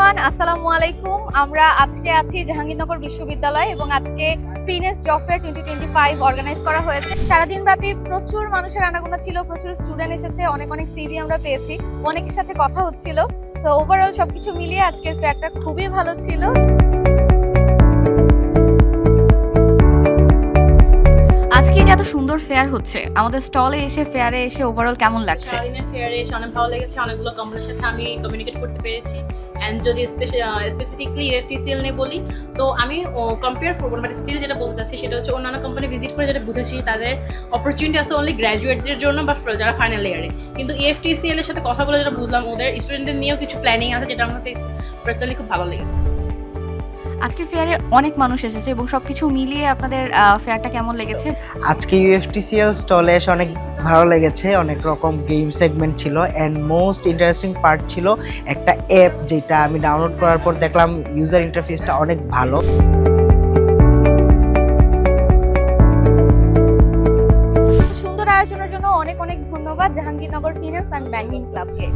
Everyone, আসসালামু আলাইকুম। আমরা আজকে আছি জাহাঙ্গীরনগর বিশ্ববিদ্যালয় এবং আজকে ফিনেস জব ফেয়ার 2025 অর্গানাইজ করা হয়েছে। সারাদিন ব্যাপী প্রচুর মানুষের আনাগোনা ছিল, প্রচুর স্টুডেন্ট এসেছে, অনেক সিভি আমরা পেয়েছি, অনেকের সাথে কথা হচ্ছিল। সো ওভারঅল সবকিছু মিলিয়ে আজকের ফেয়ারটা খুবই ভালো ছিল। আজকে যে এত সুন্দর ফেয়ার হচ্ছে, আমাদের স্টলে এসে ফেয়ারে এসে ওভারঅল কেমন লাগছে? সারাদিনের ফেয়ারে এসে অনেক ভালো লেগেছে। অনেকগুলো কোম্পানির সাথে আমি কমিউনিকেট করতে পেরেছি। অ্যান্ড যদি স্পেসিফিকলি ইউএফটিসিএল নিয়ে বলি, তো আমি কম্পেয়ার করবো, বাট স্টিল যেটা বলতে চাচ্ছি সেটা হচ্ছে অন্যান্য কোম্পানি ভিজিট করে যেটা বুঝেছি তাদের অপরচুনিটি আছে অনলি গ্র্যাজুয়েটদের জন্য বা যারা ফাইনাল ইয়ারে। কিন্তু ইউএফটিসিএল এর সাথে কথা বলে যেটা বুঝলাম, ওদের স্টুডেন্টদের নিয়েও কিছু প্ল্যানিং আছে, যেটা আমার কাছে পার্সোনালি খুব ভালো লেগেছে। আজকে ফেয়ারে অনেক মানুষ এসেছে এবং সবকিছু মিলিয়ে আপনাদের ফেয়ারটা কেমন লেগেছে? আজকে ইউএফটিসিএল স্টলে এসে অনেক ভালো লেগেছে। অনেক রকম গেম সেগমেন্ট ছিল অ্যান্ড মোস্ট ইন্টারেস্টিং পার্ট ছিল একটা অ্যাপ, যেটা আমি ডাউনলোড করার পর দেখলাম ইউজার ইন্টারফেসটা অনেক ভালো। সুন্দর আয়োজনের জন্য অনেক ধন্যবাদ জাহাঙ্গীরনগর ফিন্যান্স অ্যান্ড ব্যাংকিং ক্লাবকে।